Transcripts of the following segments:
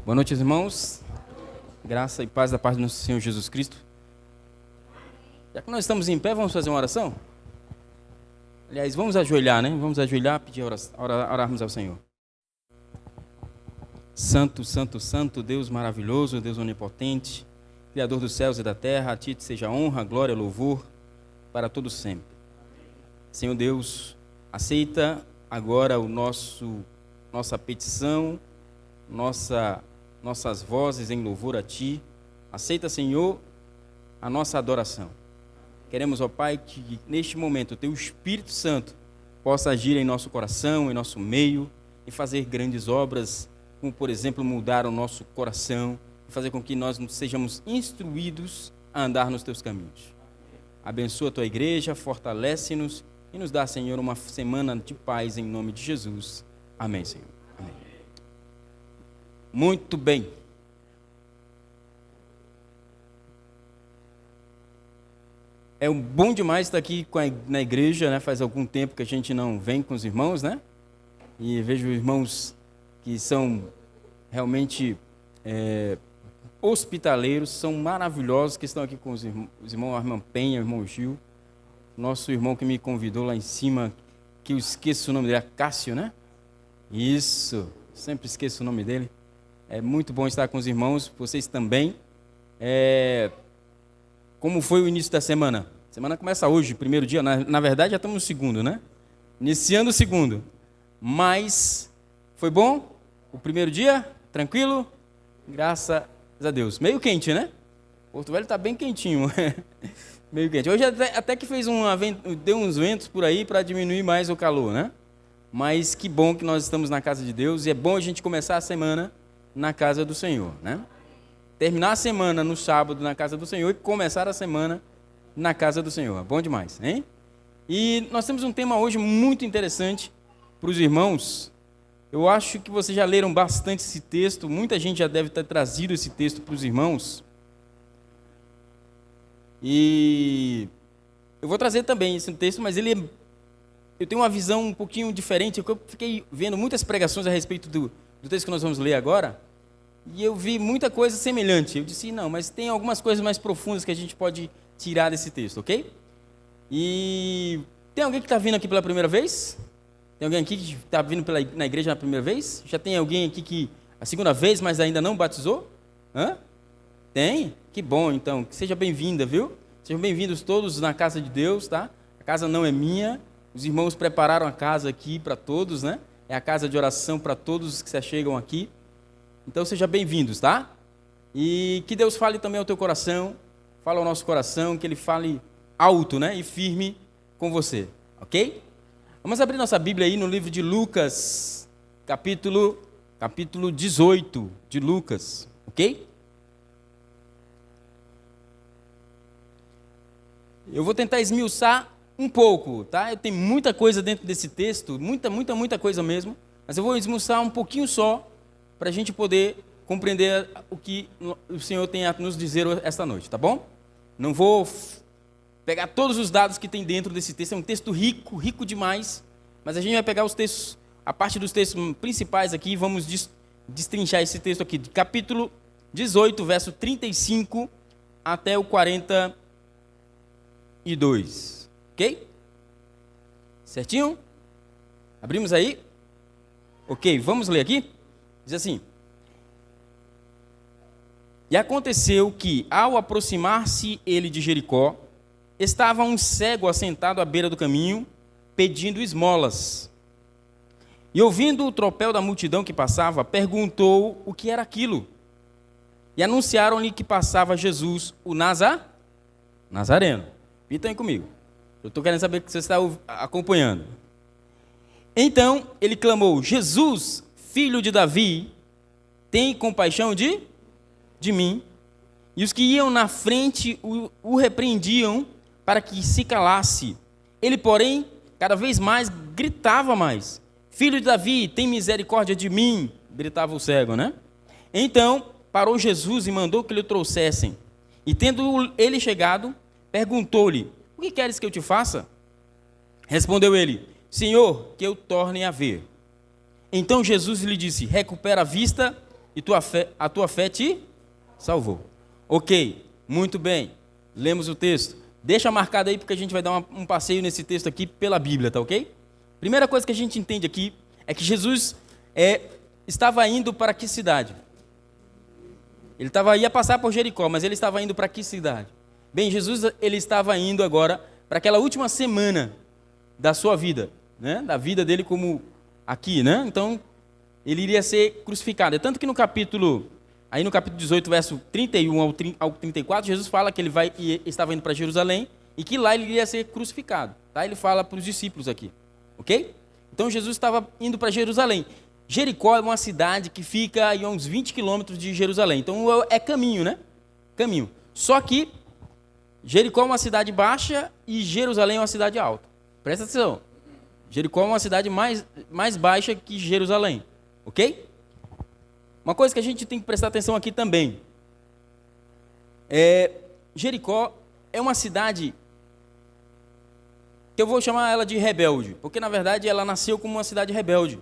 Boa noite, irmãos. Graça e paz da parte do nosso Senhor Jesus Cristo. Já que nós estamos em pé, vamos fazer uma oração? Aliás, vamos ajoelhar, né? Vamos ajoelhar, pedir orarmos ao Senhor. Santo, santo, santo, Deus maravilhoso, Deus onipotente, Criador dos céus e da terra, a Ti seja honra, glória, louvor, para todos sempre. Senhor Deus, aceita agora nossa petição, nossas vozes em louvor a Ti. Aceita, Senhor, a nossa adoração. Queremos, ó Pai, que neste momento o Teu Espírito Santo possa agir em nosso coração, em nosso meio, e fazer grandes obras, como, por exemplo, mudar o nosso coração, e fazer com que nós sejamos instruídos a andar nos Teus caminhos. Abençoa a Tua igreja, fortalece-nos e nos dá, Senhor, uma semana de paz em nome de Jesus. Amém, Senhor. Amém. Muito bem. É bom demais estar aqui na igreja, né? Faz algum tempo que a gente não vem com os irmãos, né? E vejo irmãos que são realmente hospitaleiros, são maravilhosos, que estão aqui com os irmãos, a irmã Penha, o irmão Gil, nosso irmão que me convidou lá em cima, que eu esqueço o nome dele, é Cássio, né? Isso, sempre esqueço o nome dele. É muito bom estar com os irmãos, vocês também. Como foi o início da semana? A semana começa hoje, primeiro dia, na verdade já estamos no segundo, né? Iniciando o segundo. Mas foi bom? O primeiro dia? Tranquilo? Graças a Deus. Meio quente, né? Porto Velho está bem quentinho. Meio quente. Hoje até que deu uns ventos por aí para diminuir mais o calor, né? Mas que bom que nós estamos na casa de Deus e é bom a gente começar a semana na casa do Senhor, né? Terminar a semana no sábado na casa do Senhor e começar a semana na casa do Senhor. Bom demais, hein? E nós temos um tema hoje muito interessante para os irmãos. Eu acho que vocês já leram bastante esse texto, muita gente já deve ter trazido esse texto para os irmãos. E eu vou trazer também esse texto, mas eu tenho uma visão um pouquinho diferente. Eu fiquei vendo muitas pregações a respeito do texto que nós vamos ler agora, e eu vi muita coisa semelhante. Eu disse, não, mas tem algumas coisas mais profundas que a gente pode tirar desse texto, ok? E tem alguém que está vindo aqui pela primeira vez? Tem alguém aqui que está vindo na igreja na primeira vez? Já tem alguém aqui que a segunda vez, mas ainda não batizou? Hã? Tem? Que bom, então. Seja bem-vinda, viu? Sejam bem-vindos todos na casa de Deus, tá? A casa não é minha. Os irmãos prepararam a casa aqui para todos, né? É a casa de oração para todos que se achegam aqui. Então, sejam bem-vindos, tá? E que Deus fale também ao teu coração, fale ao nosso coração, que Ele fale alto, né? E firme com você, ok? Vamos abrir nossa Bíblia aí no livro de Lucas, capítulo 18 de Lucas, ok? Eu vou tentar esmiuçar um pouco, tá? Eu tenho muita coisa dentro desse texto, muita coisa mesmo, mas eu vou esmiuçar um pouquinho só, para a gente poder compreender o que o Senhor tem a nos dizer esta noite, tá bom? Não vou pegar todos os dados que tem dentro desse texto, é um texto rico, rico demais, mas a gente vai pegar os textos, a parte dos textos principais aqui, e vamos destrinchar esse texto aqui, de capítulo 18, verso 35 até o 42, ok? Certinho? Abrimos aí? Ok, vamos ler aqui? Diz assim: E aconteceu que, ao aproximar-se ele de Jericó, estava um cego assentado à beira do caminho, pedindo esmolas. E ouvindo o tropel da multidão que passava, perguntou o que era aquilo. E anunciaram-lhe que passava Jesus, o Nazareno. Repitam aí comigo. Eu estou querendo saber que você está acompanhando. Então ele clamou: Jesus, filho de Davi, tem compaixão de mim. E os que iam na frente o repreendiam para que se calasse. Ele, porém, cada vez mais gritava mais: Filho de Davi, tem misericórdia de mim, gritava o cego, né? Então parou Jesus e mandou que lhe trouxessem. E tendo ele chegado, perguntou-lhe: O que queres que eu te faça? Respondeu ele: Senhor, que eu torne a ver. Então Jesus lhe disse: Recupera a vista e a tua fé te salvou. Ok, muito bem. Lemos o texto. Deixa marcado aí porque a gente vai dar um passeio nesse texto aqui pela Bíblia, tá ok? Primeira coisa que a gente entende aqui é que Jesus estava indo para que cidade? Ele ia passar por Jericó, mas ele estava indo para que cidade? Bem, Jesus ele estava indo agora para aquela última semana da sua vida, né? Da vida dele como aqui, né? Então, ele iria ser crucificado. É tanto que no capítulo 18, verso 31 ao 34, Jesus fala que ele estava indo para Jerusalém e que lá ele iria ser crucificado. Tá? Ele fala para os discípulos aqui, ok? Então, Jesus estava indo para Jerusalém. Jericó é uma cidade que fica a uns 20 quilômetros de Jerusalém. Então, é caminho, né? Caminho. Só que Jericó é uma cidade baixa e Jerusalém é uma cidade alta. Presta atenção. Jericó é uma cidade mais baixa que Jerusalém. Ok? Uma coisa que a gente tem que prestar atenção aqui também. Jericó é uma cidade que eu vou chamar ela de rebelde. Porque, na verdade, ela nasceu como uma cidade rebelde.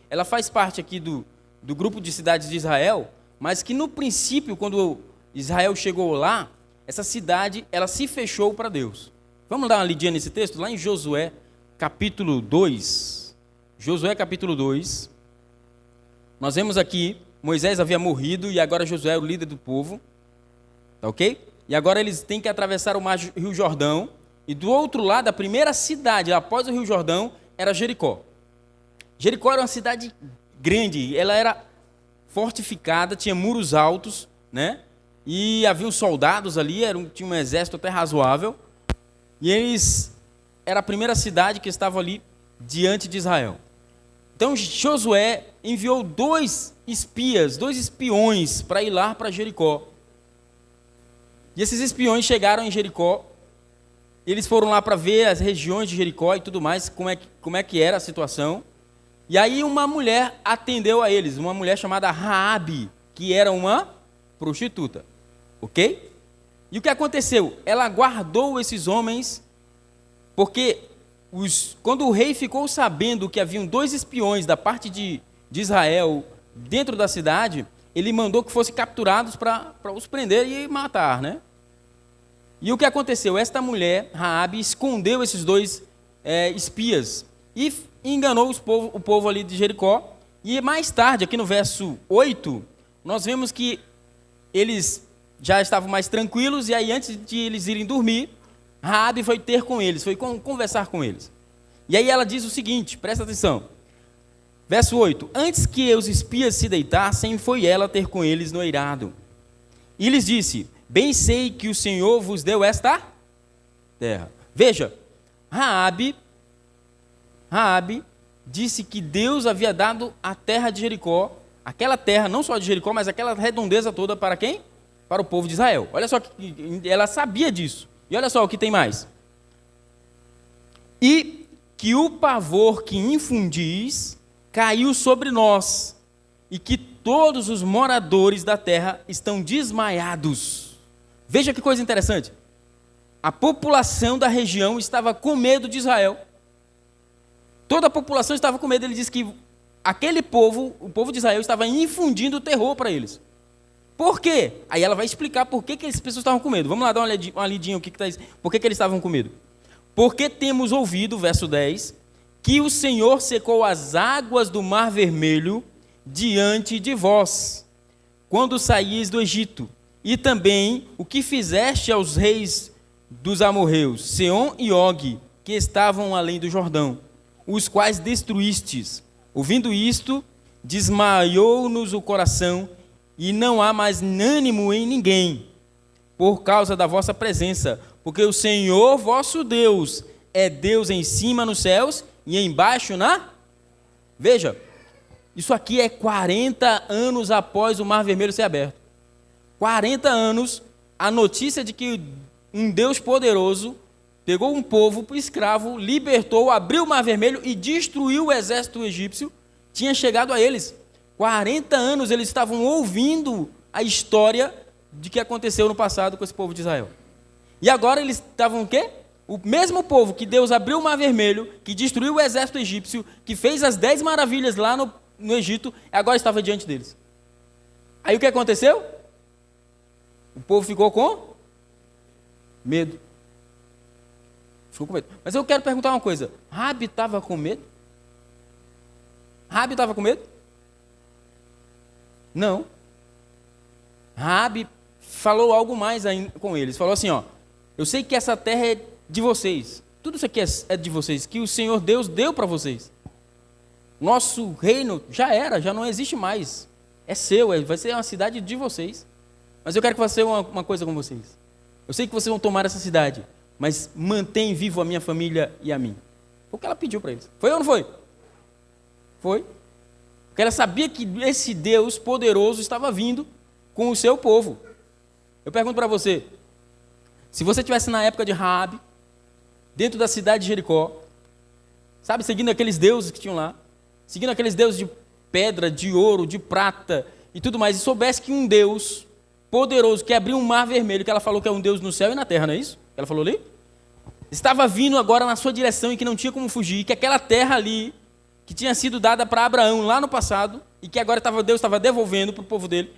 Ela faz parte aqui do grupo de cidades de Israel, mas que no princípio, quando Israel chegou lá, essa cidade, ela se fechou para Deus. Vamos dar uma lidinha nesse texto? Lá em Josué, capítulo 2. Josué, capítulo 2. Nós vemos aqui, Moisés havia morrido e agora Josué é o líder do povo. Tá ok? E agora eles têm que atravessar o Rio Jordão. E do outro lado, a primeira cidade após o Rio Jordão era Jericó. Jericó era uma cidade grande, ela era fortificada, tinha muros altos, né? E haviam soldados ali, tinha um exército até razoável. E era a primeira cidade que estava ali diante de Israel. Então Josué enviou 2 espiões para ir lá para Jericó. E esses espiões chegaram em Jericó. Eles foram lá para ver as regiões de Jericó e tudo mais, como é que era a situação. E aí uma mulher atendeu a eles, uma mulher chamada Raabe, que era uma prostituta. Ok? E o que aconteceu? Ela guardou esses homens, porque quando o rei ficou sabendo que haviam 2 espiões da parte de Israel dentro da cidade, ele mandou que fossem capturados para os prender e matar, né? E o que aconteceu? Esta mulher, Raabe, escondeu esses 2 espias e enganou o povo ali de Jericó. E mais tarde, aqui no verso 8, nós vemos que eles já estavam mais tranquilos, e aí antes de eles irem dormir, Raabe foi ter com eles, foi conversar com eles. E aí ela diz o seguinte, presta atenção. Verso 8, antes que os espias se deitassem, foi ela ter com eles no eirado. E lhes disse, bem sei que o Senhor vos deu esta terra. Veja, Raabe disse que Deus havia dado a terra de Jericó, aquela terra, não só de Jericó, mas aquela redondeza toda para quem? Para o povo de Israel. Olha só, ela sabia disso. E olha só o que tem mais. E que o pavor que infundis caiu sobre nós, e que todos os moradores da terra estão desmaiados. Veja que coisa interessante. A população da região estava com medo de Israel. Toda a população estava com medo. Ele disse que aquele povo, o povo de Israel, estava infundindo terror para eles. Por quê? Aí ela vai explicar por que as pessoas estavam com medo. Vamos lá dar uma lidinha, por que eles estavam com medo. Porque temos ouvido, verso 10, que o Senhor secou as águas do Mar Vermelho diante de vós, quando saíes do Egito, e também o que fizeste aos reis dos amorreus, Seom e Og, que estavam além do Jordão, os quais destruístes. Ouvindo isto, desmaiou-nos o coração, e não há mais ânimo em ninguém, por causa da vossa presença, porque o Senhor vosso Deus é Deus em cima nos céus e embaixo Veja, isso aqui é 40 anos após o Mar Vermelho ser aberto. 40 anos, a notícia de que um Deus poderoso pegou um povo escravo, libertou, abriu o Mar Vermelho e destruiu o exército egípcio, tinha chegado a eles. 40 anos eles estavam ouvindo a história de que aconteceu no passado com esse povo de Israel. E agora eles estavam o quê? O mesmo povo que Deus abriu o Mar Vermelho, que destruiu o exército egípcio, que fez as 10 maravilhas lá no Egito, agora estava diante deles. Aí o que aconteceu? O povo ficou com medo. Ficou com medo. Mas eu quero perguntar uma coisa. Raabe estava com medo? Raabe estava com medo? Não. Raabe falou algo mais com eles. Falou assim, ó, eu sei que essa terra é de vocês. Tudo isso aqui é de vocês, que o Senhor Deus deu para vocês. Nosso reino já era, já não existe mais. É seu, vai ser uma cidade de vocês. Mas eu quero que faça uma coisa com vocês. Eu sei que vocês vão tomar essa cidade, mas mantém vivo a minha família e a mim. Foi o que ela pediu para eles. Foi ou não foi? Foi. Porque ela sabia que esse Deus poderoso estava vindo com o seu povo. Eu pergunto para você, se você estivesse na época de Raabe, dentro da cidade de Jericó, sabe, seguindo aqueles deuses que tinham lá, seguindo aqueles deuses de pedra, de ouro, de prata e tudo mais, e soubesse que um Deus poderoso que abriu um mar vermelho, que ela falou que é um Deus no céu e na terra, não é isso? Que ela falou ali? Estava vindo agora na sua direção e que não tinha como fugir, que aquela terra ali, que tinha sido dada para Abraão lá no passado, e que agora Deus estava devolvendo para o povo dele,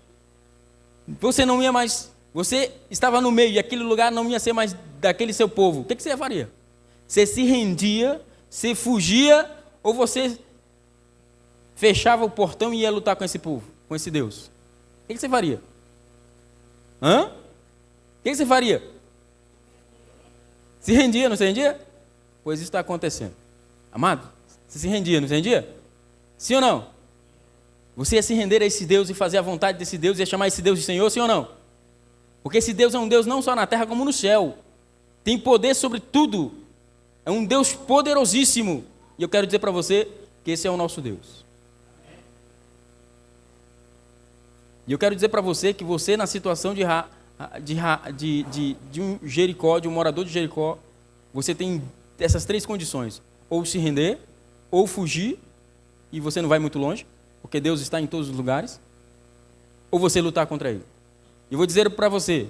você não ia mais, você estava no meio, e aquele lugar não ia ser mais daquele seu povo, o que você faria? Você se rendia, você fugia, ou você fechava o portão e ia lutar com esse povo, com esse Deus? O que você faria? Hã? O que você faria? Se rendia, não se rendia? Pois isso está acontecendo. Amado, você se rendia, não se rendia? Sim ou não? Você ia se render a esse Deus e fazer a vontade desse Deus, ia chamar esse Deus de Senhor, sim ou não? Porque esse Deus é um Deus não só na terra como no céu. Tem poder sobre tudo. É um Deus poderosíssimo. E eu quero dizer para você que esse é o nosso Deus. E eu quero dizer para você que você, na situação de um Jericó, de um morador de Jericó, você tem essas três condições: ou se render, ou fugir, e você não vai muito longe, porque Deus está em todos os lugares, ou você lutar contra Ele. E eu vou dizer para você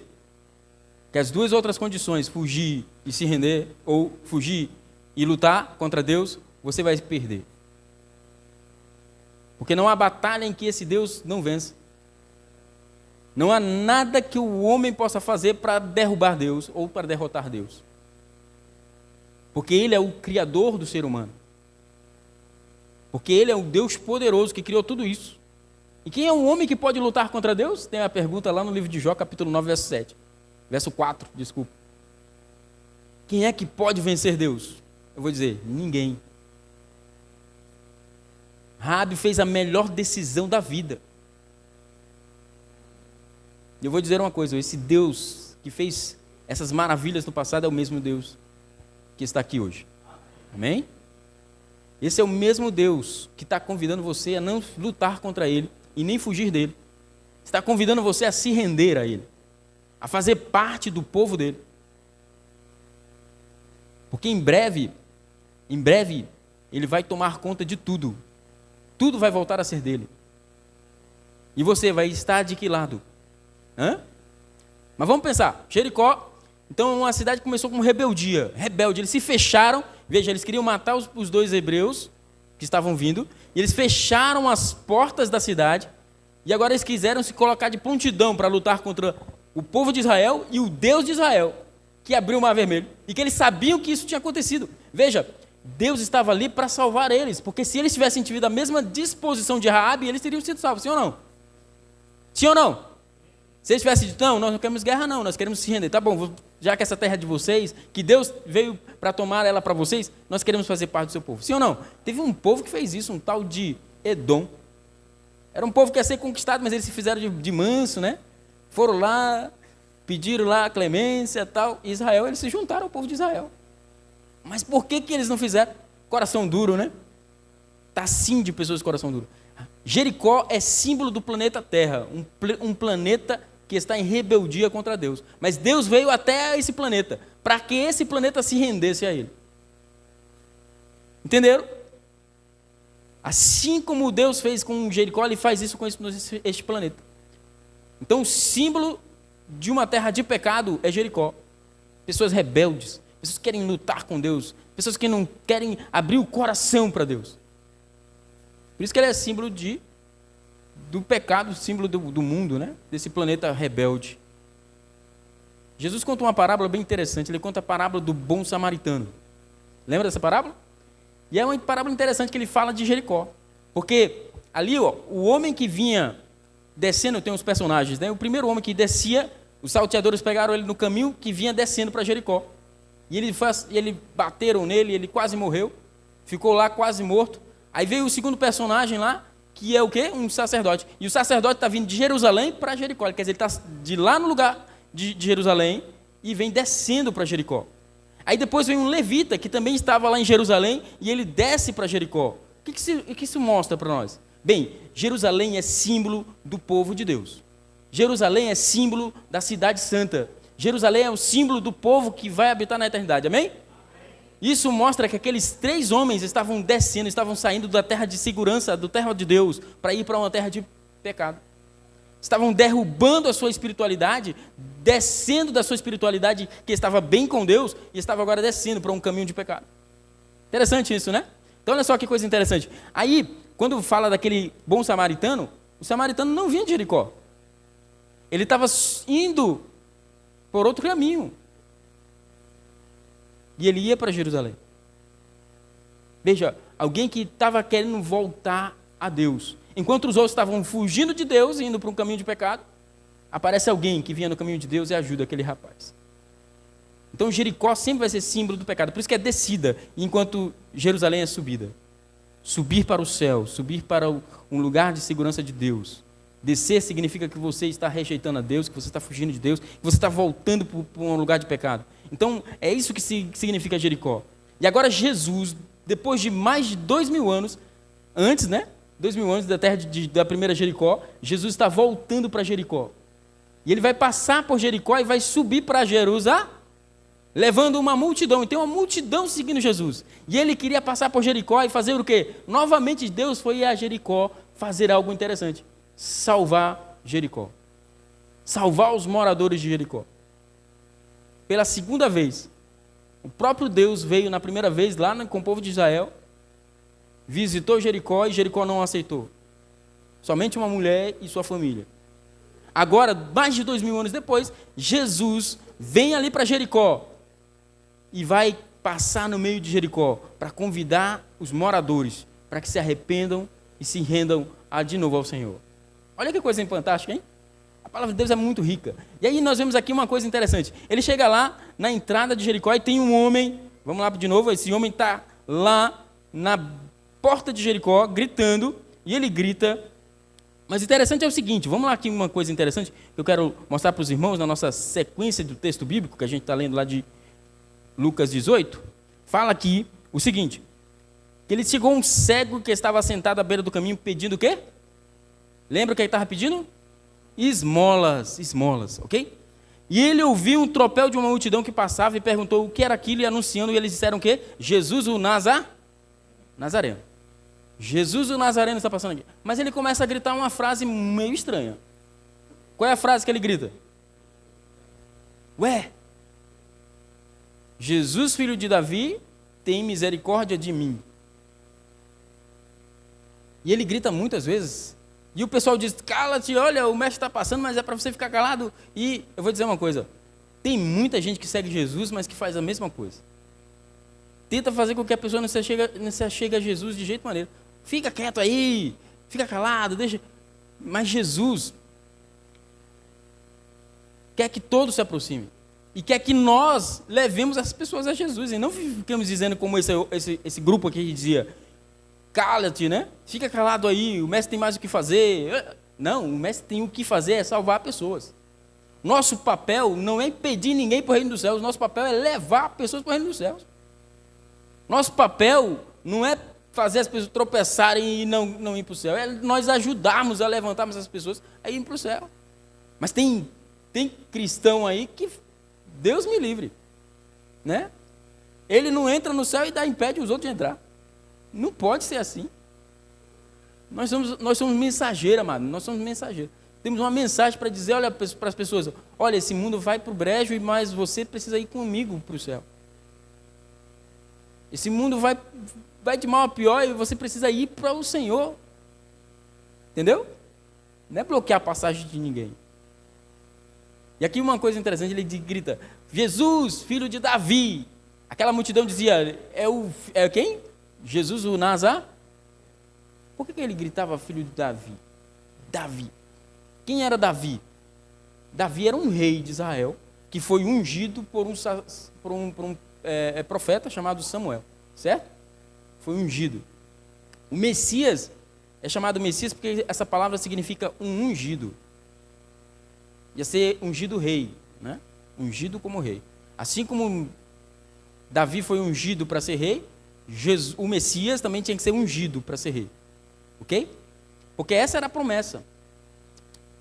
que as duas outras condições, fugir e se render, ou fugir e lutar contra Deus, você vai perder. Porque não há batalha em que esse Deus não vence. Não há nada que o homem possa fazer para derrubar Deus ou para derrotar Deus. Porque Ele é o Criador do ser humano. Porque Ele é o Deus poderoso que criou tudo isso. E quem é o homem que pode lutar contra Deus? Tem a pergunta lá no livro de Jó, capítulo 9, verso 7. Verso 4, desculpa. Quem é que pode vencer Deus? Eu vou dizer, ninguém. Raabe fez a melhor decisão da vida. Eu vou dizer uma coisa, esse Deus que fez essas maravilhas no passado é o mesmo Deus que está aqui hoje. Amém? Esse é o mesmo Deus que está convidando você a não lutar contra Ele e nem fugir dele. Está convidando você a se render a Ele, a fazer parte do povo dele. Porque em breve, Ele vai tomar conta de tudo. Tudo vai voltar a ser dele. E você vai estar de que lado? Mas vamos pensar, Jericó, então uma cidade que começou com rebeldia, eles se fecharam, veja, eles queriam matar os dois hebreus que estavam vindo, e eles fecharam as portas da cidade, e agora eles quiseram se colocar de prontidão para lutar contra o povo de Israel e o Deus de Israel, que abriu o mar vermelho, e que eles sabiam que isso tinha acontecido. Veja, Deus estava ali para salvar eles, porque se eles tivessem tido a mesma disposição de Raabe, eles teriam sido salvos, sim ou não? Sim ou não? Se eles tivessem dito, não, nós não queremos guerra não, nós queremos se render. Tá bom, já que essa terra é de vocês, que Deus veio para tomar ela para vocês, nós queremos fazer parte do seu povo. Sim ou não? Teve um povo que fez isso, um tal de Edom. Era um povo que ia ser conquistado, mas eles se fizeram de manso, né? Foram lá, pediram lá clemência e tal. E Israel, eles se juntaram ao povo de Israel. Mas por que eles não fizeram? Coração duro, né? Está sim de pessoas de coração duro. Jericó é símbolo do planeta Terra, um planeta que está em rebeldia contra Deus. Mas Deus veio até esse planeta, para que esse planeta se rendesse a Ele. Entenderam? Assim como Deus fez com Jericó, Ele faz isso com este planeta. Então o símbolo de uma terra de pecado é Jericó. Pessoas rebeldes, pessoas que querem lutar com Deus, pessoas que não querem abrir o coração para Deus. Por isso que ele é símbolo do pecado, símbolo do mundo, né? Desse planeta rebelde. Jesus conta uma parábola bem interessante. Ele conta a parábola do bom samaritano. Lembra dessa parábola? E é uma parábola interessante que ele fala de Jericó. Porque ali, ó, o homem que vinha descendo, tem uns personagens, né? O primeiro homem que descia, os salteadores pegaram ele no caminho que vinha descendo para Jericó. E ele bateram nele, ele quase morreu. Ficou lá quase morto. Aí veio o segundo personagem lá, que é o quê? Um sacerdote. E o sacerdote está vindo de Jerusalém para Jericó. Quer dizer, ele está de lá no lugar de Jerusalém e vem descendo para Jericó. Aí depois vem um levita, que também estava lá em Jerusalém, e ele desce para Jericó. O que isso mostra para nós? Bem, Jerusalém é símbolo do povo de Deus. Jerusalém é símbolo da cidade santa. Jerusalém é o símbolo do povo que vai habitar na eternidade. Amém? Isso mostra que aqueles 3 homens estavam descendo, estavam saindo da terra de segurança, do terra de Deus, para ir para uma terra de pecado. Estavam derrubando a sua espiritualidade, descendo da sua espiritualidade que estava bem com Deus, e estava agora descendo para um caminho de pecado. Interessante isso, né? Então olha só que coisa interessante. Aí, quando fala daquele bom samaritano, o samaritano não vinha de Jericó. Ele estava indo por outro caminho. E ele ia para Jerusalém. Veja, alguém que estava querendo voltar a Deus. Enquanto os outros estavam fugindo de Deus e indo para um caminho de pecado, aparece alguém que vinha no caminho de Deus e ajuda aquele rapaz. Então Jericó sempre vai ser símbolo do pecado. Por isso que é descida, enquanto Jerusalém é subida. Subir para o céu, subir para um lugar de segurança de Deus. Descer significa que você está rejeitando a Deus, que você está fugindo de Deus, que você está voltando para um lugar de pecado. Então, é isso que significa Jericó. E agora Jesus, depois de mais de 2000 anos, antes, né? 2000 anos da terra da primeira Jericó, Jesus está voltando para Jericó. E ele vai passar por Jericó e vai subir para Jerusalém, levando uma multidão. E tem uma multidão seguindo Jesus. E ele queria passar por Jericó e fazer o quê? Novamente Deus foi a Jericó fazer algo interessante. Salvar Jericó. Salvar os moradores de Jericó. Pela segunda vez. O próprio Deus veio na primeira vez lá com o povo de Israel, visitou Jericó e Jericó não aceitou. Somente uma mulher e sua família. Agora, mais de 2000 anos depois, Jesus vem ali para Jericó e vai passar no meio de Jericó para convidar os moradores para que se arrependam e se rendam de novo ao Senhor. Olha que coisa fantástica, hein? A palavra de Deus é muito rica. E aí nós vemos aqui uma coisa interessante. Ele chega lá na entrada de Jericó e tem um homem, vamos lá de novo, esse homem está lá na porta de Jericó gritando, e ele grita. Mas interessante é o seguinte, vamos lá aqui uma coisa interessante que eu quero mostrar para os irmãos na nossa sequência do texto bíblico, que a gente está lendo lá de Lucas 18, fala aqui o seguinte, que ele chegou um cego que estava sentado à beira do caminho pedindo o quê? Lembra o que ele estava pedindo? Esmolas, ok? E ele ouviu um tropel de uma multidão que passava e perguntou o que era aquilo, e anunciando, e eles disseram o quê? Jesus o Nazareno. Jesus o Nazareno está passando aqui. Mas ele começa a gritar uma frase meio estranha. Qual é a frase que ele grita? Ué, Jesus, filho de Davi, tem misericórdia de mim. E ele grita muitas vezes. E o pessoal diz, cala-te, olha, o mestre está passando, mas é para você ficar calado. E eu vou dizer uma coisa, tem muita gente que segue Jesus, mas que faz a mesma coisa. Tenta fazer com que a pessoa não se achegue a Jesus de jeito maneiro. Fica quieto aí, fica calado, deixa. Mas Jesus quer que todos se aproximem. E quer que nós levemos as pessoas a Jesus. E não ficamos dizendo como esse grupo aqui dizia, cala-te, né? Fica calado aí, o mestre tem mais o que fazer. Não, o mestre tem o que fazer, é salvar pessoas. Nosso papel não é impedir ninguém para o reino dos céus, nosso papel é levar pessoas para o reino dos céus. Nosso papel não é fazer as pessoas tropeçarem e não ir para o céu, é nós ajudarmos a levantarmos as pessoas a ir para o céu. Mas tem cristão aí que, Deus me livre, né? Ele não entra no céu e impede os outros de entrar. Não pode ser assim. Nós somos mensageiros, amado. Nós somos mensageiros. Temos uma mensagem para dizer, olha, para as pessoas, olha, esse mundo vai para o brejo, mas você precisa ir comigo para o céu. Esse mundo vai de mal a pior e você precisa ir para o Senhor. Entendeu? Não é bloquear a passagem de ninguém. E aqui uma coisa interessante, ele grita, Jesus, filho de Davi. Aquela multidão dizia, é quem? Jesus o Nazaré? Por que ele gritava filho de Davi? Davi. Quem era Davi? Davi era um rei de Israel, que foi ungido por um profeta chamado Samuel, certo? Foi ungido. O Messias é chamado Messias porque essa palavra significa um ungido. Ia ser ungido rei, né? Ungido como rei. Assim como Davi foi ungido para ser rei, o Messias também tinha que ser ungido para ser rei. Ok? Porque essa era a promessa.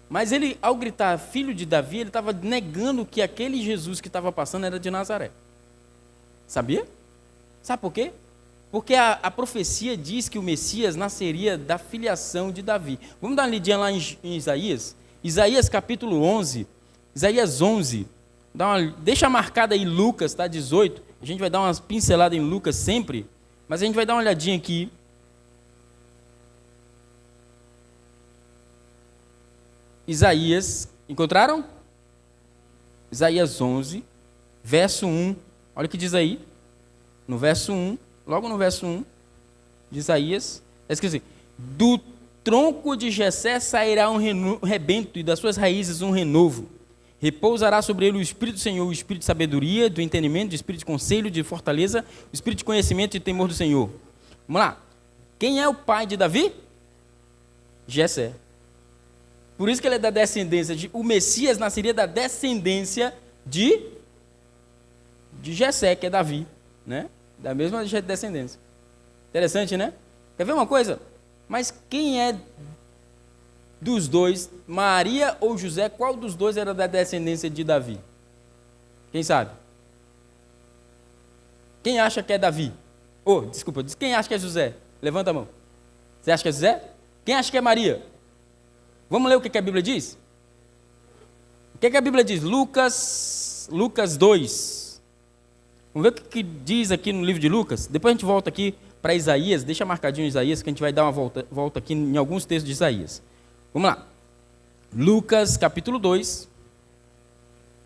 Mas ele, ao gritar filho de Davi, ele estava negando que aquele Jesus que estava passando era de Nazaré. Sabia? Sabe por quê? Porque a profecia diz que o Messias nasceria da filiação de Davi. Vamos dar uma lidinha lá em Isaías? Isaías capítulo 11. Isaías 11. Deixa marcada aí Lucas, tá? 18. A gente vai dar umas pinceladas em Lucas sempre. Mas a gente vai dar uma olhadinha aqui. Isaías, encontraram? Isaías 11, verso 1. Olha o que diz aí. No verso 1, logo no verso 1 de Isaías, é escrito assim: do tronco de Jessé sairá um rebento, e das suas raízes um renovo. Repousará sobre ele o Espírito do Senhor, o Espírito de sabedoria, do entendimento, o Espírito de conselho, de fortaleza, o Espírito de conhecimento e temor do Senhor. Vamos lá. Quem é o pai de Davi? Jessé. Por isso que ele é da descendência o Messias nasceria da descendência de Jessé, que é Davi, né? Da mesma descendência. Interessante, né? Quer ver uma coisa? Mas quem é dos dois, Maria ou José, qual dos dois era da descendência de Davi? Quem sabe? Quem acha que é Davi? Desculpa, quem acha que é José? Levanta a mão. Você acha que é José? Quem acha que é Maria? Vamos ler o que a Bíblia diz? O que a Bíblia diz? Lucas 2. Vamos ver o que diz aqui no livro de Lucas. Depois a gente volta aqui para Isaías. Deixa marcadinho Isaías, que a gente vai dar uma volta aqui em alguns textos de Isaías. Vamos lá. Lucas capítulo 2.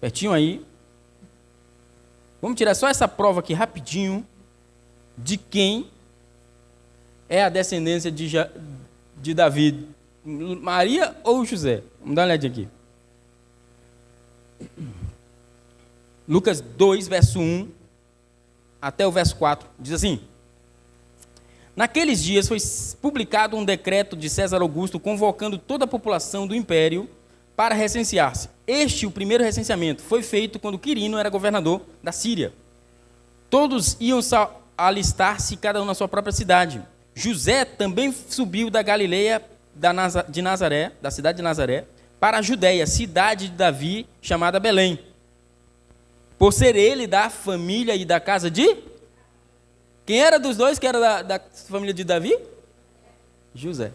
Pertinho aí. Vamos tirar só essa prova aqui rapidinho de quem é a descendência de Davi. Maria ou José? Vamos dar uma olhadinha aqui. Lucas 2, verso 1 até o verso 4, diz assim: naqueles dias foi publicado um decreto de César Augusto convocando toda a população do império para recensear-se. O primeiro recenseamento, foi feito quando Quirino era governador da Síria. Todos iam alistar-se, cada um na sua própria cidade. José também subiu da Galileia, de Nazaré, da cidade de Nazaré, para a Judéia, cidade de Davi, chamada Belém, por ser ele da família e da casa de... Quem era dos dois que era da família de Davi? José.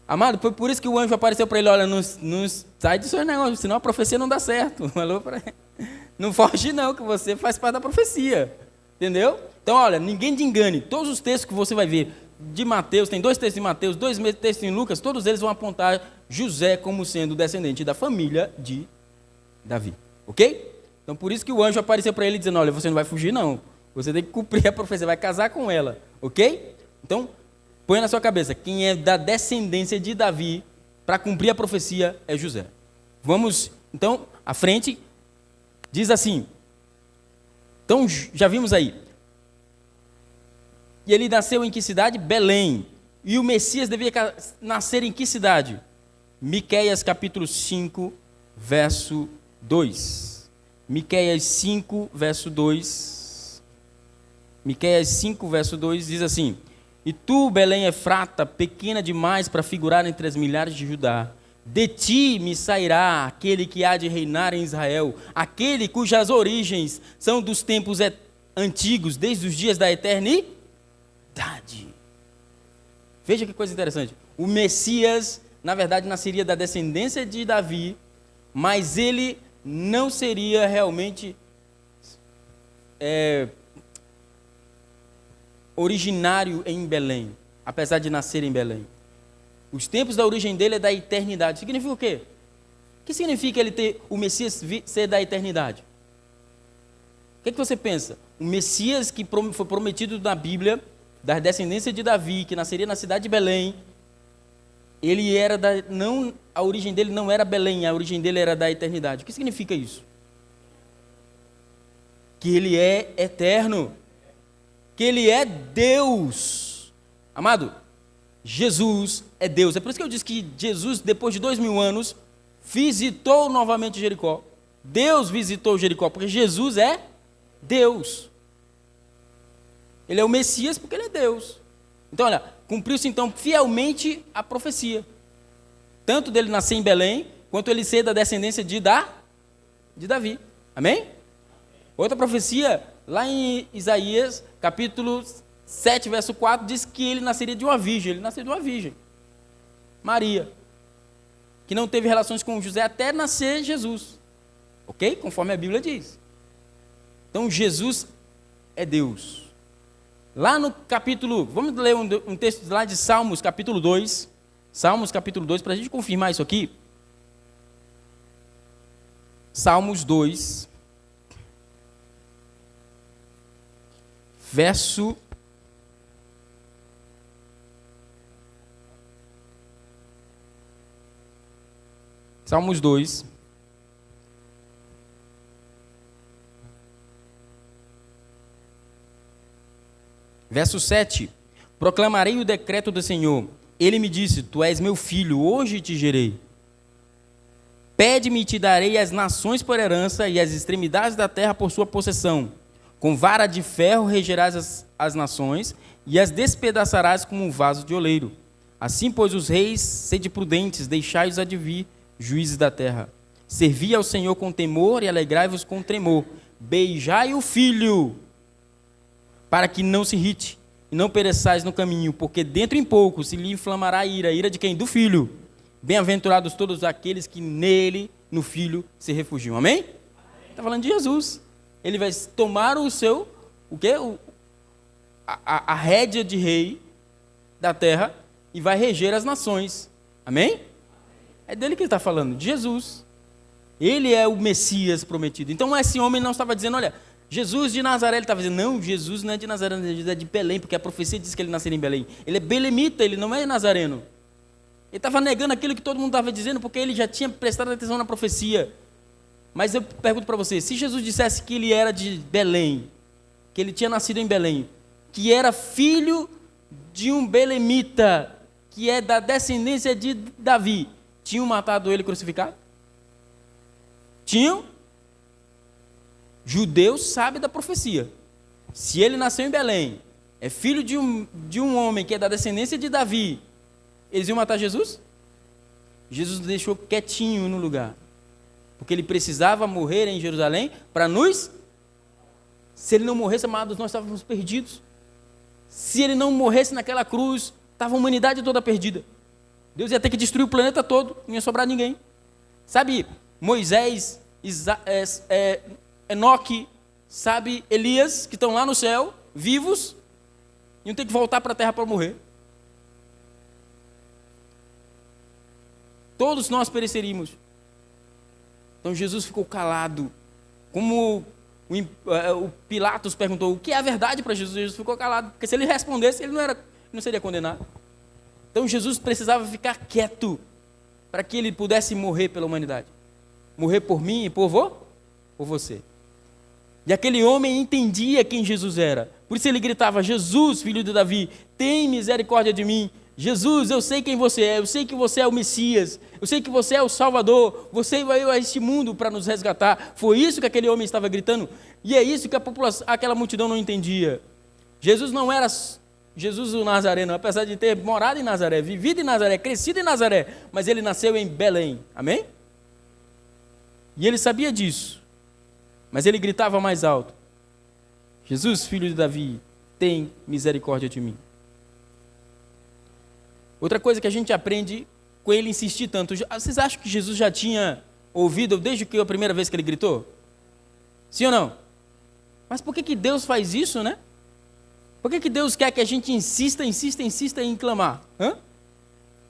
Amado, foi por isso que o anjo apareceu para ele: olha, não sai do seu negócio, senão a profecia não dá certo. Falou para ele: não foge não, que você faz parte da profecia. Entendeu? Então, olha, ninguém te engane. Todos os textos que você vai ver de Mateus, tem 2 textos em Mateus, 2 textos em Lucas, todos eles vão apontar José como sendo descendente da família de Davi. Ok? Então, por isso que o anjo apareceu para ele dizendo: olha, você não vai fugir não. Você tem que cumprir a profecia, vai casar com ela. Ok? Então, põe na sua cabeça, quem é da descendência de Davi para cumprir a profecia é José. Vamos, então, à frente, diz assim. Então, já vimos aí. E ele nasceu em que cidade? Belém. E o Messias devia nascer em que cidade? Miqueias capítulo 5, verso 2. Miqueias 5, verso 2. Miqueias 5, verso 2 diz assim: e tu, Belém Efrata, pequena demais para figurar entre as milhares de Judá, de ti me sairá aquele que há de reinar em Israel, aquele cujas origens são dos tempos antigos, desde os dias da eternidade. Veja que coisa interessante. O Messias, na verdade, nasceria da descendência de Davi, mas ele não seria realmente originário em Belém, apesar de nascer em Belém. Os tempos da origem dele é da eternidade. Significa o quê? O que significa ele ter o Messias ser da eternidade? O que você pensa? O Messias que foi prometido na Bíblia, da descendência de Davi, que nasceria na cidade de Belém, ele era a origem dele não era Belém, a origem dele era da eternidade. O que significa isso? Que ele é eterno, que ele é Deus. Amado, Jesus é Deus. É por isso que eu disse que Jesus, depois de 2000 anos, visitou novamente Jericó. Deus visitou Jericó, porque Jesus é Deus. Ele é o Messias porque ele é Deus. Então, olha, cumpriu-se então fielmente a profecia. Tanto dele nascer em Belém, quanto ele ser da descendência de Davi. Amém? Outra profecia, lá em Isaías, capítulo 7, verso 4, diz que ele nasceria de uma virgem. Ele nasceu de uma virgem, Maria, que não teve relações com José até nascer Jesus. Ok? Conforme a Bíblia diz. Então, Jesus é Deus. Lá no capítulo, vamos ler um texto lá de Salmos, capítulo 2. Salmos, capítulo 2, para a gente confirmar isso aqui. Salmos 2, verso... Salmos 2, verso 7. Proclamarei o decreto do Senhor. Ele me disse, tu és meu filho, hoje te gerei. Pede-me e te darei as nações por herança e as extremidades da terra por sua possessão. Com vara de ferro regerás as nações e as despedaçarás como um vaso de oleiro. Assim, pois, os reis, sede prudentes, deixai-os advir, juízes da terra. Servi ao Senhor com temor e alegrai-vos com tremor. Beijai o filho, para que não se irrite e não pereçais no caminho, porque dentro em pouco se lhe inflamará a ira de quem? Do filho. Bem-aventurados todos aqueles que nele, no filho, se refugiam. Amém? Está falando de Jesus. Ele vai tomar o quê? A rédea de rei da terra e vai reger as nações. Amém? É dele que ele está falando, de Jesus. Ele é o Messias prometido. Então esse homem não estava dizendo, olha, Jesus de Nazaré, ele estava dizendo, não, Jesus não é de Nazaré, Jesus é de Belém, porque a profecia diz que ele nasceria em Belém. Ele é belemita, ele não é nazareno. Ele estava negando aquilo que todo mundo estava dizendo, porque ele já tinha prestado atenção na profecia. Mas eu pergunto para você, se Jesus dissesse que ele era de Belém, que ele tinha nascido em Belém, que era filho de um belemita, que é da descendência de Davi, tinham matado ele crucificado? Tinham? Judeus sabem da profecia. Se ele nasceu em Belém, é filho de um homem que é da descendência de Davi, eles iam matar Jesus? Jesus deixou quietinho no lugar, porque ele precisava morrer em Jerusalém para nos... Se ele não morresse, amados, nós estávamos perdidos. Se ele não morresse naquela cruz, estava a humanidade toda perdida. Deus ia ter que destruir o planeta todo, não ia sobrar ninguém. Sabe, Moisés, Enoque, sabe, Elias, que estão lá no céu, vivos, iam ter que voltar para a terra para morrer. Todos nós pereceríamos. Então Jesus ficou calado. Como o Pilatos perguntou, o que é a verdade para Jesus? Jesus ficou calado, porque se ele respondesse, ele não seria condenado. Então Jesus precisava ficar quieto, para que ele pudesse morrer pela humanidade. Morrer por mim e por você. E aquele homem entendia quem Jesus era. Por isso ele gritava, Jesus, filho de Davi, tem misericórdia de mim. Jesus, eu sei quem você é, eu sei que você é o Messias, eu sei que você é o Salvador, você veio a este mundo para nos resgatar. Foi isso que aquele homem estava gritando, e é isso que aquela multidão não entendia. Jesus não era Jesus o Nazareno, apesar de ter morado em Nazaré, vivido em Nazaré, crescido em Nazaré, mas ele nasceu em Belém, amém? E ele sabia disso, mas ele gritava mais alto, Jesus, filho de Davi, tem misericórdia de mim. Outra coisa que a gente aprende com ele insistir tanto, vocês acham que Jesus já tinha ouvido desde a primeira vez que ele gritou? Sim ou não? Mas por que Deus faz isso, né? Por que Deus quer que a gente insista em clamar?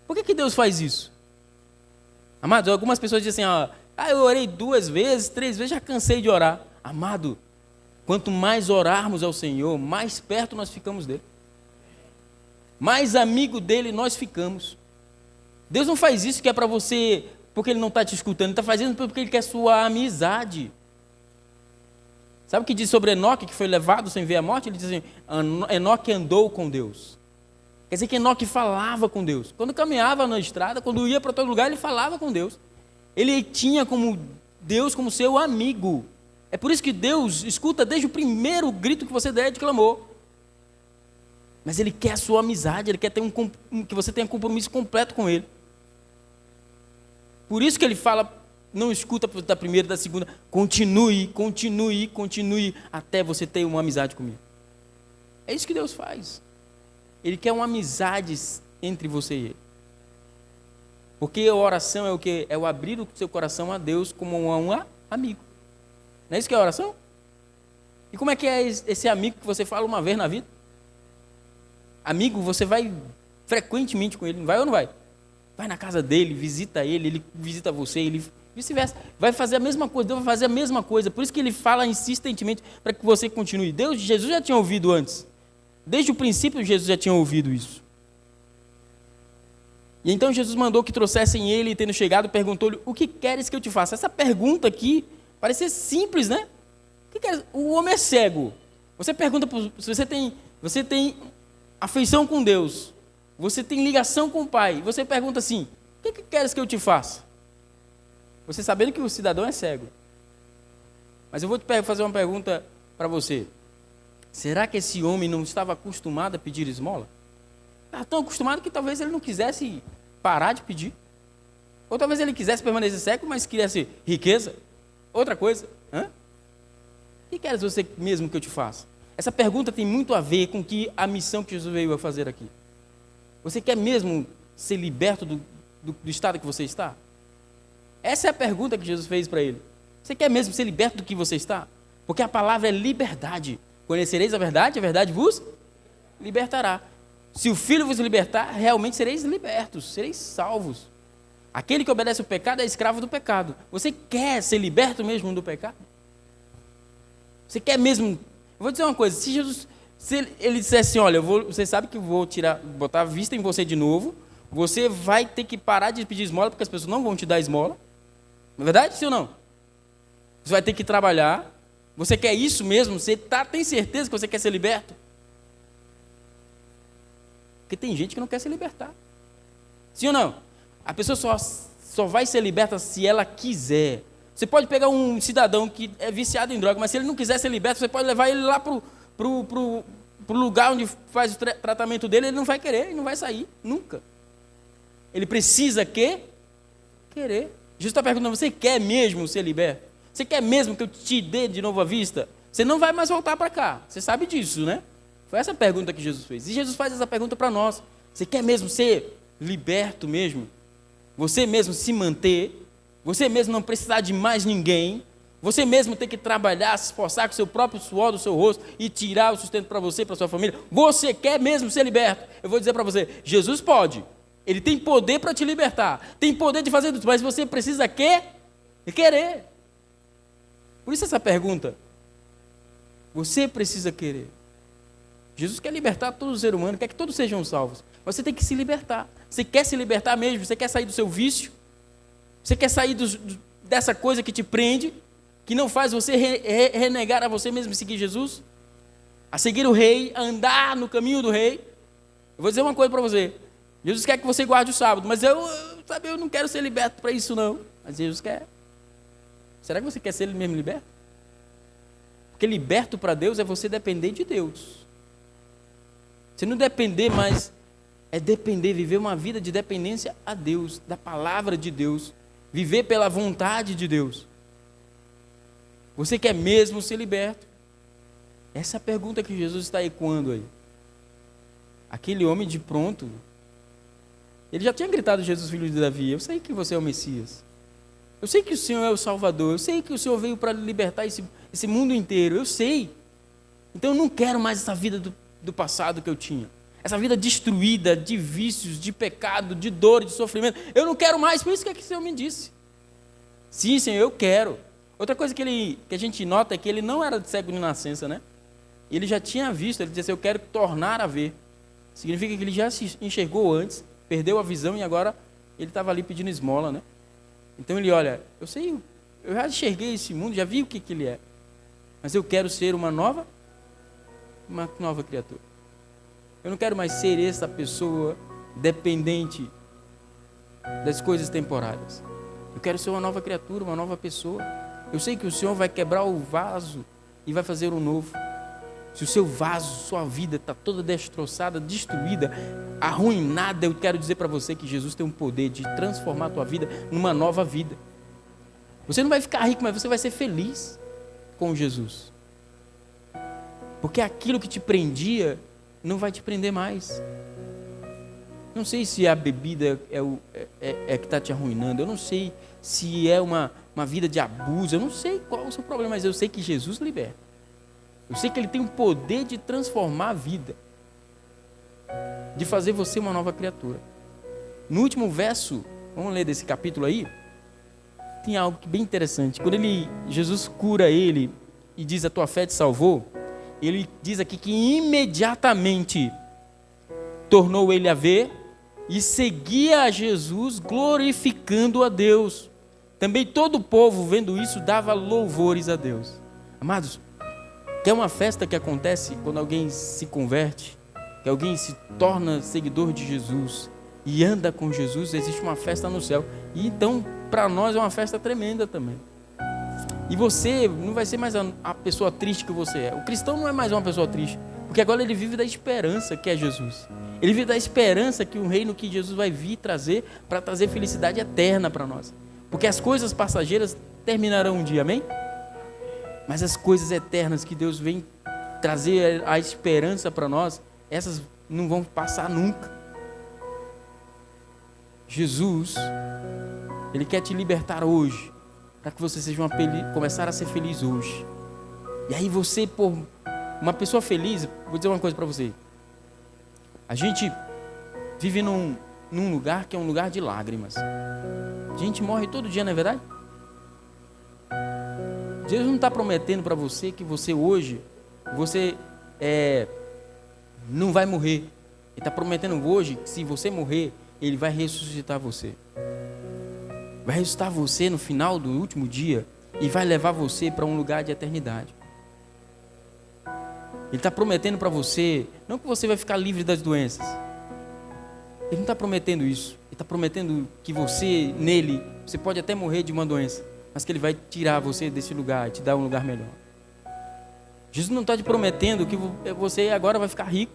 Por Por que Deus faz isso? Amados, algumas pessoas dizem assim, eu orei 2 vezes, 3 vezes, já cansei de orar. Amado, quanto mais orarmos ao Senhor, mais perto nós ficamos dele. Mais amigo dele nós ficamos. Deus não faz isso que é para você, porque ele não está te escutando, ele está fazendo porque ele quer sua amizade. Sabe o que diz sobre Enoque, que foi levado sem ver a morte? Ele diz assim, Enoque andou com Deus. Quer dizer que Enoque falava com Deus. Quando caminhava na estrada, quando ia para todo lugar, ele falava com Deus. Ele tinha como Deus como seu amigo. É por isso que Deus escuta desde o primeiro grito que você der de clamor. Mas ele quer a sua amizade, ele quer ter que você tenha um compromisso completo com ele. Por isso que ele fala, não escuta da primeira e da segunda, continue, continue, continue, até você ter uma amizade comigo. É isso que Deus faz. Ele quer uma amizade entre você e ele. Porque a oração é o quê? É o abrir o seu coração a Deus como um amigo. Não é isso que é a oração? E como é que é esse amigo que você fala uma vez na vida? Amigo, você vai frequentemente com ele, não vai ou não vai? Vai na casa dele, visita ele visita você, ele vice-versa. Vai fazer a mesma coisa, Deus vai fazer a mesma coisa. Por isso que ele fala insistentemente para que você continue. Jesus já tinha ouvido antes. Desde o princípio, Jesus já tinha ouvido isso. E então Jesus mandou que trouxessem ele, e tendo chegado, perguntou-lhe, o que queres que eu te faça? Essa pergunta aqui parece ser simples, né? O homem é cego. Você pergunta, se você tem afeição com Deus, você tem ligação com o Pai, você pergunta assim, o que queres que eu te faça? Você sabendo que o cidadão é cego. Mas eu vou te fazer uma pergunta para você. Será que esse homem não estava acostumado a pedir esmola? Estava tão acostumado que talvez ele não quisesse parar de pedir. Ou talvez ele quisesse permanecer cego, mas quisesse riqueza. Outra coisa. O que queres você mesmo que eu te faça? Essa pergunta tem muito a ver com a missão que Jesus veio a fazer aqui. Você quer mesmo ser liberto do estado que você está? Essa é a pergunta que Jesus fez para ele. Você quer mesmo ser liberto do que você está? Porque a palavra é liberdade. Conhecereis a verdade vos libertará. Se o Filho vos libertar, realmente sereis libertos, sereis salvos. Aquele que obedece ao pecado é escravo do pecado. Você quer ser liberto mesmo do pecado? Você quer mesmo... Eu vou dizer uma coisa, se ele dissesse assim, olha, você sabe que eu vou botar a vista em você de novo, você vai ter que parar de pedir esmola, porque as pessoas não vão te dar esmola. Não é verdade, sim ou não? Você vai ter que trabalhar. Você quer isso mesmo? Você tem certeza que você quer ser liberto? Porque tem gente que não quer se libertar. Sim ou não? A pessoa só vai ser liberta se ela quiser. Você pode pegar um cidadão que é viciado em droga, mas se ele não quiser ser liberto, você pode levar ele lá pro lugar onde faz o tratamento dele, ele não vai querer, ele não vai sair, nunca. Ele precisa querer. Jesus está perguntando, você quer mesmo ser liberto? Você quer mesmo que eu te dê de novo a vista? Você não vai mais voltar para cá. Você sabe disso, né? Foi essa pergunta que Jesus fez. E Jesus faz essa pergunta para nós. Você quer mesmo ser liberto mesmo? Você mesmo se manter? Você mesmo não precisar de mais ninguém? Você mesmo ter que trabalhar, se esforçar com o seu próprio suor do seu rosto e tirar o sustento para você e para sua família? Você quer mesmo ser liberto? Eu vou dizer para você, Jesus pode. Ele tem poder para te libertar. Tem poder de fazer tudo, mas você precisa querer. Por isso essa pergunta. Você precisa querer. Jesus quer libertar todo ser humano, quer que todos sejam salvos. Você tem que se libertar. Você quer se libertar mesmo? Você quer sair do seu vício? Você quer sair dessa coisa que te prende, que não faz você renegar a você mesmo e seguir Jesus? A seguir o rei, a andar no caminho do rei? Eu vou dizer uma coisa para você. Jesus quer que você guarde o sábado, mas eu não quero ser liberto para isso não. Mas Jesus quer. Será que você quer ser mesmo liberto? Porque liberto para Deus é você depender de Deus. Você não depender mais, é depender, viver uma vida de dependência a Deus, da palavra de Deus, viver pela vontade de Deus. Você quer mesmo ser liberto? Essa é a pergunta que Jesus está ecoando aí. Aquele homem de pronto, ele já tinha gritado, Jesus, filho de Davi, eu sei que você é o Messias. Eu sei que o Senhor é o Salvador, eu sei que o Senhor veio para libertar esse mundo inteiro, eu sei. Então eu não quero mais essa vida do passado que eu tinha. essa vida destruída de vícios, de pecado, de dor, de sofrimento. Eu não quero mais, por isso que o Senhor me disse. Sim, Senhor, eu quero. Outra coisa que a gente nota é que ele não era cego de nascença, né? Ele já tinha visto, ele dizia assim, eu quero tornar a ver. Significa que ele já se enxergou antes, perdeu a visão e agora ele estava ali pedindo esmola, né? Então ele olha, eu sei, eu já enxerguei esse mundo, já vi o que ele é. Mas eu quero ser uma nova criatura. Eu não quero mais ser essa pessoa dependente das coisas temporárias. Eu quero ser uma nova criatura, uma nova pessoa. Eu sei que o Senhor vai quebrar o vaso e vai fazer um novo. Se o seu vaso, sua vida está toda destroçada, destruída, arruinada, eu quero dizer para você que Jesus tem um poder de transformar a tua vida numa nova vida. Você não vai ficar rico, mas você vai ser feliz com Jesus. Porque aquilo que te prendia não vai te prender mais. Não sei se a bebida é que está te arruinando. Eu não sei se é uma vida de abuso. Eu não sei qual é o seu problema, mas eu sei que Jesus liberta. Eu sei que Ele tem o poder de transformar a vida, de fazer você uma nova criatura. No último verso, vamos ler desse capítulo aí, tem algo bem interessante. Quando Jesus cura ele e diz, a tua fé te salvou, ele diz aqui que imediatamente tornou ele a ver e seguia a Jesus, glorificando a Deus. Também todo o povo, vendo isso, dava louvores a Deus. Amados, que é uma festa que acontece quando alguém se converte, que alguém se torna seguidor de Jesus e anda com Jesus, existe uma festa no céu. E então, para nós é uma festa tremenda também. E você não vai ser mais a pessoa triste que você é. O cristão não é mais uma pessoa triste, porque agora ele vive da esperança que é Jesus. Ele vive da esperança que o reino que Jesus vai vir trazer, para trazer felicidade eterna para nós. Porque as coisas passageiras terminarão um dia, amém? Mas as coisas eternas que Deus vem trazer a esperança para nós, essas não vão passar nunca. Jesus, Ele quer te libertar hoje, para que você seja começar a ser feliz hoje. E aí você, por uma pessoa feliz, vou dizer uma coisa para você. A gente vive num lugar que é um lugar de lágrimas. A gente morre todo dia, não é verdade? Jesus não está prometendo para você que você hoje, não vai morrer. Ele está prometendo hoje que se você morrer, Ele vai ressuscitar você. Vai ressuscitar você no final do último dia e vai levar você para um lugar de eternidade. Ele está prometendo para você, não que você vai ficar livre das doenças. Ele não está prometendo isso. Ele está prometendo que você, nele, você pode até morrer de uma doença, mas que Ele vai tirar você desse lugar e te dar um lugar melhor. Jesus não está te prometendo que você agora vai ficar rico,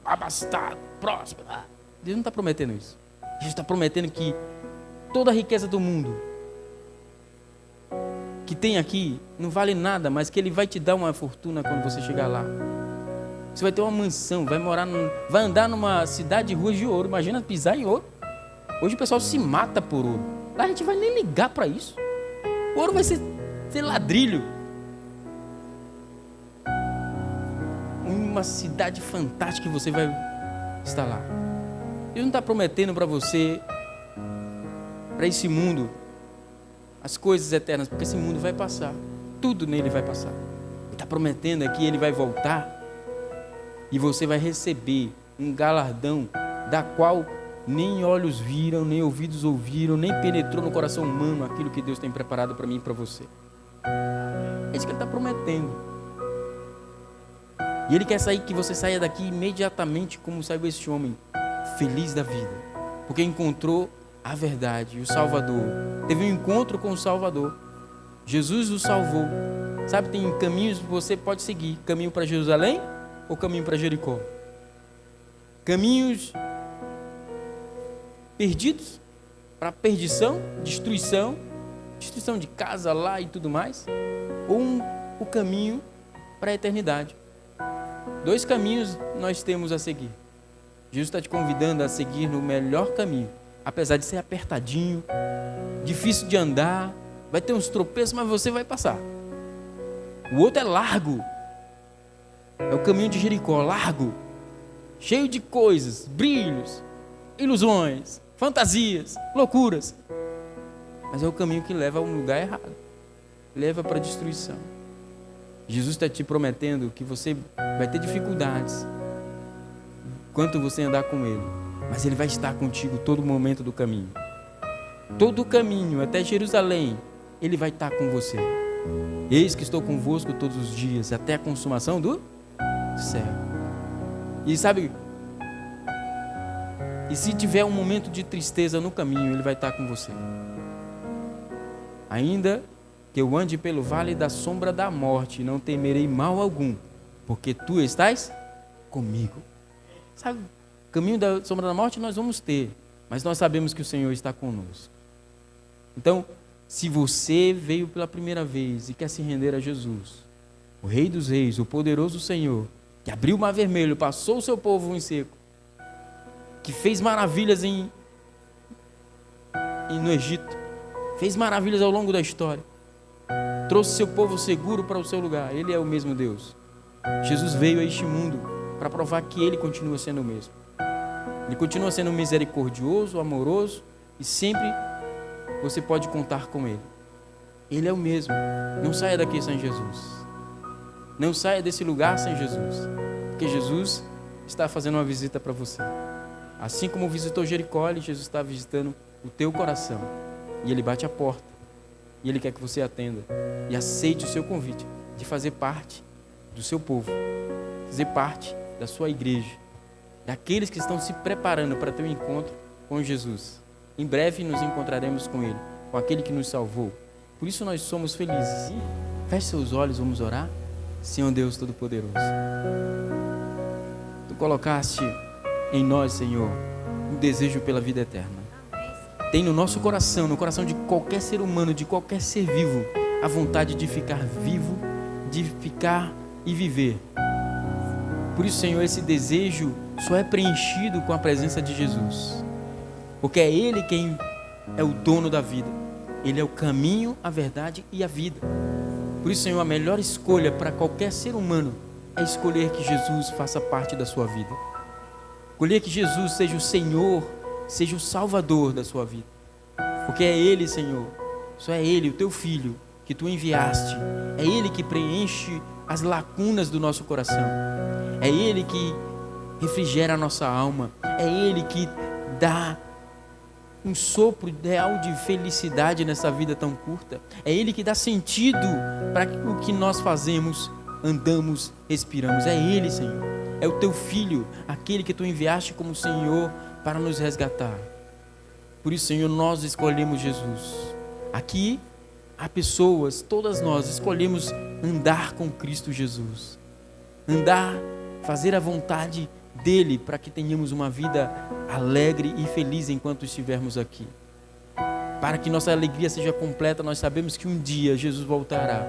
abastado, próspero. Deus não está prometendo isso. Jesus está prometendo que toda a riqueza do mundo que tem aqui não vale nada, mas que Ele vai te dar uma fortuna quando você chegar lá. Você vai ter uma mansão, vai andar numa cidade de ruas de ouro. Imagina pisar em ouro. Hoje o pessoal se mata por ouro. Lá a gente vai nem ligar para isso. O ouro vai ser ladrilho. Uma cidade fantástica que você vai estar lá. Deus não está prometendo para você, para esse mundo, as coisas eternas, porque esse mundo vai passar. Tudo nele vai passar. Ele está prometendo que Ele vai voltar e você vai receber um galardão da qual nem olhos viram, nem ouvidos ouviram, nem penetrou no coração humano aquilo que Deus tem preparado para mim e para você. É isso que Ele está prometendo. E Ele quer que você saia daqui imediatamente como saiu esse homem, feliz da vida, porque encontrou a verdade, o Salvador. Teve um encontro com o Salvador. Jesus o salvou. Sabe, tem caminhos que você pode seguir. Caminho para Jerusalém ou caminho para Jericó? Caminhos perdidos para perdição, destruição de casa lá e tudo mais, ou o caminho para a eternidade. 2 caminhos nós temos a seguir. Jesus está te convidando a seguir no melhor caminho, apesar de ser apertadinho, difícil de andar, vai ter uns tropeços, mas você vai passar. O outro é largo, é o caminho de Jericó, largo. cheio de coisas, brilhos, ilusões, fantasias, loucuras. Mas é o caminho que leva a um lugar errado, leva para a destruição. Jesus está te prometendo que você vai ter dificuldades enquanto você andar com Ele, mas Ele vai estar contigo todo momento do caminho. Todo o caminho até Jerusalém, Ele vai estar com você. Eis que estou convosco todos os dias, até a consumação do céu. E sabe, e se tiver um momento de tristeza no caminho, Ele vai estar com você. Ainda que eu ande pelo vale da sombra da morte, não temerei mal algum, porque tu estás comigo. Sabe, caminho da sombra da morte nós vamos ter, mas nós sabemos que o Senhor está conosco. Então, se você veio pela primeira vez e quer se render a Jesus, o Rei dos Reis, o poderoso Senhor, que abriu o mar vermelho, passou o seu povo em seco, que fez maravilhas no Egito, fez maravilhas ao longo da história, trouxe seu povo seguro para o seu lugar. Ele é o mesmo Deus. Jesus veio a este mundo para provar que Ele continua sendo o mesmo. Ele continua sendo misericordioso, amoroso, e sempre você pode contar com Ele. Ele é o mesmo. Não saia daqui sem Jesus. Não saia desse lugar sem Jesus, porque Jesus está fazendo uma visita para você. Assim como visitou Jericó, Jesus está visitando o teu coração, e Ele bate a porta, e Ele quer que você atenda e aceite o seu convite de fazer parte do seu povo, fazer parte da sua igreja, daqueles que estão se preparando para ter um encontro com Jesus. Em breve nos encontraremos com Ele, com aquele que nos salvou. Por isso nós somos felizes. Feche seus olhos, vamos orar. Senhor Deus Todo-Poderoso, Tu colocaste em nós, Senhor, um desejo pela vida eterna. Tem no nosso coração, no coração de qualquer ser humano, de qualquer ser vivo, a vontade de ficar vivo, de ficar e viver. Por isso, Senhor, esse desejo só é preenchido com a presença de Jesus, porque é Ele quem é o dono da vida. Ele é o caminho, a verdade e a vida. Por isso, Senhor, a melhor escolha para qualquer ser humano é escolher que Jesus faça parte da sua vida. Escolher que Jesus seja o Senhor, seja o Salvador da sua vida. Porque é Ele, Senhor, só é Ele, o Teu Filho, que Tu enviaste. É Ele que preenche as lacunas do nosso coração. É Ele que refrigera a nossa alma. É Ele que dá um sopro ideal de felicidade nessa vida tão curta. É Ele que dá sentido para o que nós fazemos, andamos, respiramos. É Ele, Senhor. É o Teu Filho, aquele que Tu enviaste como Senhor para nos resgatar. Por isso, Senhor, nós escolhemos Jesus. Aqui há pessoas, todas nós escolhemos andar com Cristo Jesus. Andar, fazer a vontade dele para que tenhamos uma vida alegre e feliz enquanto estivermos aqui. Para que nossa alegria seja completa, nós sabemos que um dia Jesus voltará.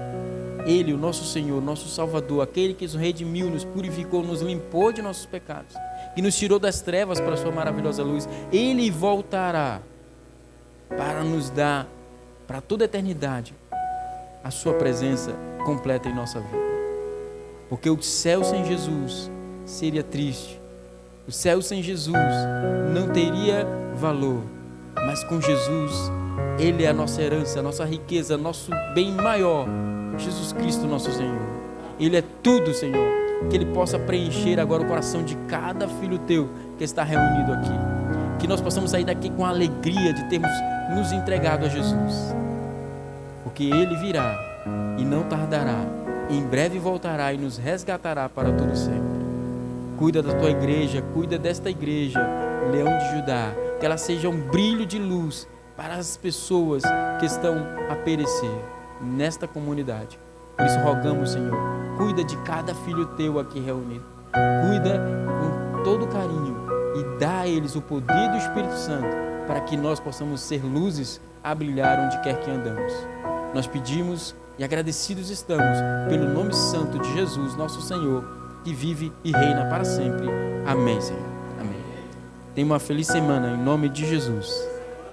Ele, o nosso Senhor, nosso Salvador, aquele que nos redimiu, nos purificou, nos limpou de nossos pecados, que nos tirou das trevas para a sua maravilhosa luz. Ele voltará para nos dar, para toda a eternidade, a sua presença completa em nossa vida. Porque o céu sem Jesus seria triste. O céu sem Jesus não teria valor. Mas com Jesus, Ele é a nossa herança, a nossa riqueza, nosso bem maior. Jesus Cristo, nosso Senhor. Ele é tudo, Senhor. Que Ele possa preencher agora o coração de cada filho Teu que está reunido aqui. Que nós possamos sair daqui com a alegria de termos nos entregado a Jesus. Porque Ele virá e não tardará. Em breve voltará e nos resgatará para todo sempre. Cuida da Tua igreja, cuida desta igreja, Leão de Judá. Que ela seja um brilho de luz para as pessoas que estão a perecer nesta comunidade. Por isso rogamos, Senhor, cuida de cada filho Teu aqui reunido. Cuida com todo carinho e dá a eles o poder do Espírito Santo para que nós possamos ser luzes a brilhar onde quer que andamos. Nós pedimos e agradecidos estamos pelo nome santo de Jesus, nosso Senhor, que vive e reina para sempre. Amém, Senhor. Amém. Tenha uma feliz semana em nome de Jesus.